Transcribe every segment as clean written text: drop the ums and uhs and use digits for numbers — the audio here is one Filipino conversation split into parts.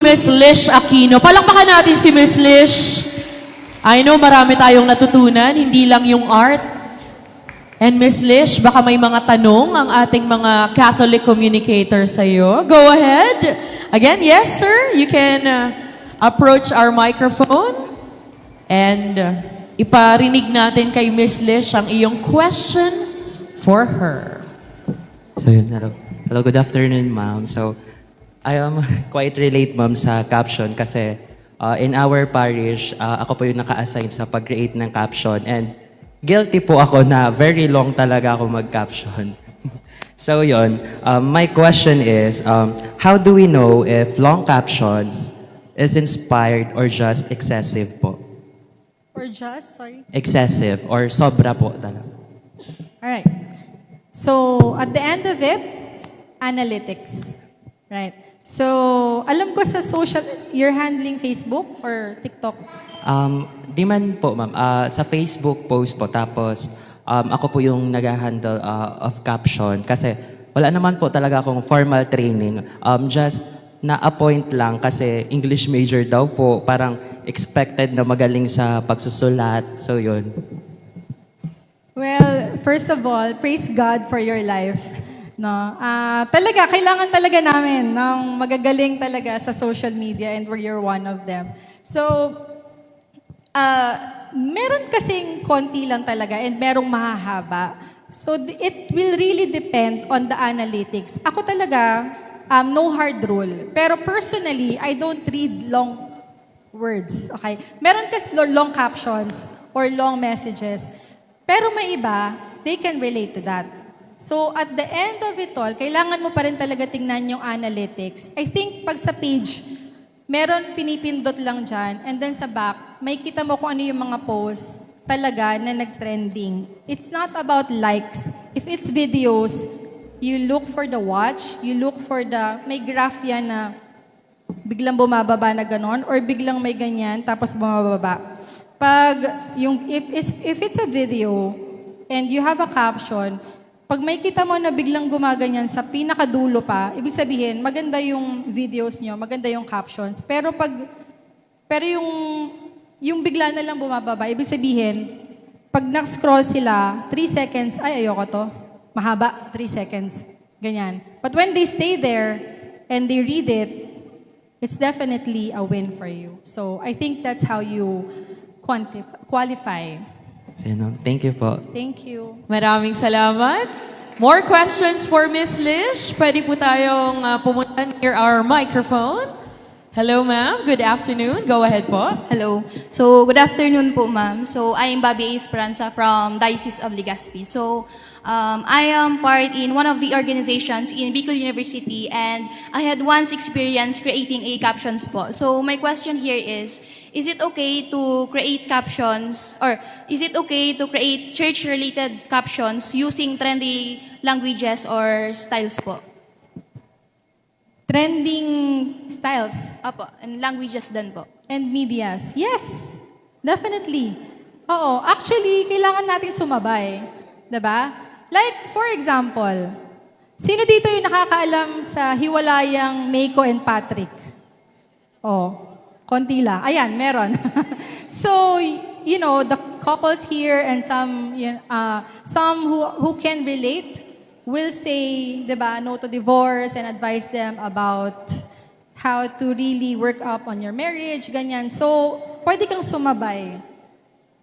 Miss Lish Aquino. Palakpakan natin si Miss Lish. I know marami tayong natutunan, hindi lang yung art. And Miss Lish, baka may mga tanong ang ating mga Catholic communicators sa iyo. Go ahead. Again, yes sir, you can approach our microphone and iparinig natin kay Miss Lish ang iyong question for her. So yun, hello, good afternoon, ma'am. So, I am quite relate, ma'am, sa caption kasi in our parish, ako po yung naka-assign sa pag-create ng caption and guilty po ako na very long talaga ako mag-caption. So yun, my question is, how do we know if long captions is inspired or just excessive po? Or just, sorry. Excessive or sobra po talaga? Alright. So, at the end of it, analytics. Right. So, alam ko sa social, you're handling Facebook or TikTok? Di man po, ma'am. Sa Facebook post po. Tapos, ako po yung nag-handle of caption. Kasi wala naman po talaga akong formal training. Just na-appoint lang kasi English major daw po. Parang expected na magaling sa pagsusulat. So, yun. Well, first of all, praise God for your life. No? Talaga, kailangan talaga namin ng magagaling talaga sa social media and you're one of them. So, meron kasing konti lang talaga and merong mahahaba. So, it will really depend on the analytics. Ako talaga, no hard rule. Pero personally, I don't read long words. Okay? Meron kasi long captions or long messages. Pero may iba, they can relate to that. So, at the end of it all, kailangan mo pa rin talaga tingnan yung analytics. I think pag sa page, meron pinipindot lang dyan, and then sa back, may kita mo kung ano yung mga posts talaga na nag-trending. It's not about likes. If it's videos, you look for the watch, you look for the, may graph yan na biglang bumababa na ganon, or biglang may ganyan, tapos bumababa. Pag yung, if it's a video, and you have a caption, pag may kita mo na biglang gumaganyan sa pinakadulo pa, ibig sabihin, maganda yung videos nyo, maganda yung captions. Pero yung bigla na lang bumababa, ibig sabihin, pag na-scroll sila, 3 seconds, ay ayoko to. Mahaba, 3 seconds. Ganyan. But when they stay there, and they read it, it's definitely a win for you. So, I think that's how you qualify. So, yun, thank you po. Thank you. Maraming salamat. More questions for Miss Lish. Pwede po tayong pumunta near our microphone. Hello, ma'am. Good afternoon. Go ahead po. Hello. So, good afternoon po, ma'am. So, I am Bobby A. Esperanza from Diocese of Legazpi. So, I am part in one of the organizations in Bicol University and I had once experience creating a captions po. So, my question here is it okay to create captions or is it okay to create church-related captions using trendy languages or styles po? Trending styles Apo, and languages din po. and medias. Yes, definitely. Oo, actually, kailangan natin sumabay. 'Di ba? Like, for example, sino dito yung nakakaalam sa hiwalayang Meiko and Patrick? Oh, konti lang. Ayan, meron. So, you know, the couples here and some who can relate will say, 'di ba, no to divorce and advise them about how to really work up on your marriage, ganyan. So, pwede kang sumabay.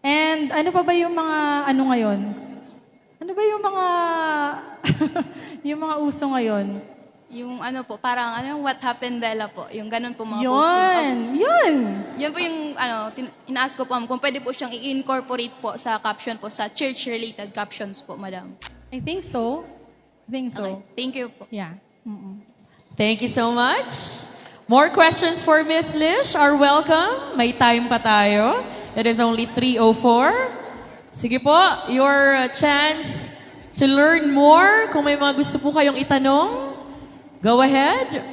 And ano pa ba yung mga ano ngayon? Ano ba yung mga yung mga uso ngayon? Yung ano po, parang ano yung What Happened Bella po, yung ganun po mga posting. Yun! Yun! Yan po yung ano, ina-ask ko po kung pwede po siyang i-incorporate po sa caption po, sa church-related captions po, madam. I think so. I think so. Okay, thank you po. Yeah. Mm-mm. Thank you so much. More questions for Miss Lish are welcome. May time pa tayo. It is only 3:04. Sige po, your chance to learn more. Kung may mga gusto po kayong itanong, go ahead.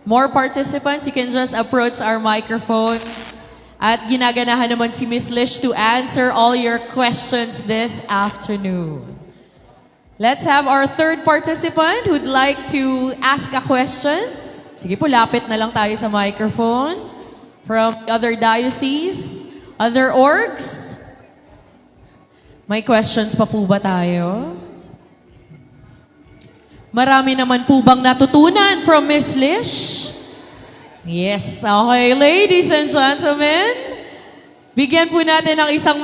More participants, you can just approach our microphone. At ginaganahan naman si Miss Lish to answer all your questions this afternoon. Let's have our third participant who'd like to ask a question. Sige po, lapit na lang tayo sa microphone. From other dioceses, other orgs. May questions pa po ba tayo? Marami naman po bang natutunan from Miss Lish? Yes, okay. Ladies and gentlemen, bigyan po natin ng isang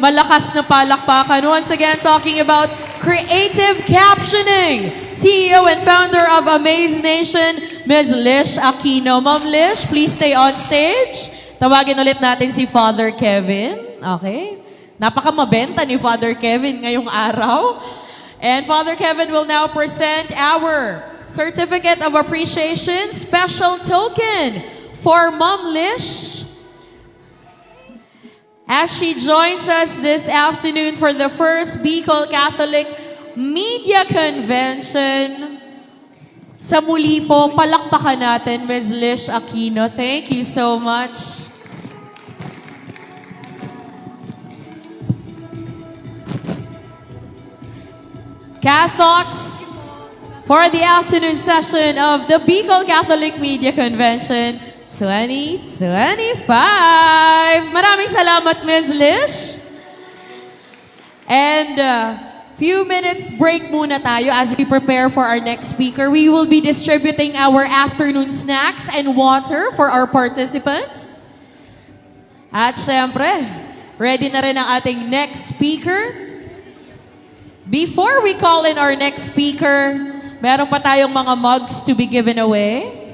malakas na palakpakan. Once again, talking about creative captioning. CEO and founder of Amaze Nation, Ms. Lish Aquino. Ma'am Lish, please stay on stage. Tawagin ulit natin si Father Kevin. Okay? Napakamabenta ni Father Kevin ngayong araw. And Father Kevin will now present our Certificate of Appreciation Special Token for Ma'am Lish, as she joins us this afternoon for the first Bicol Catholic Media Convention. Sa muli po, palakpakan natin Ms. Lish Aquino. Thank you so much. Catholics, for the afternoon session of the Bicol Catholic Media Convention 2025. Maraming salamat, Ms. Lish. And few minutes break muna tayo as we prepare for our next speaker. We will be distributing our afternoon snacks and water for our participants. At syempre, ready na rin ang ating next speaker. Before we call in our next speaker, meron pa tayong mga mugs to be given away.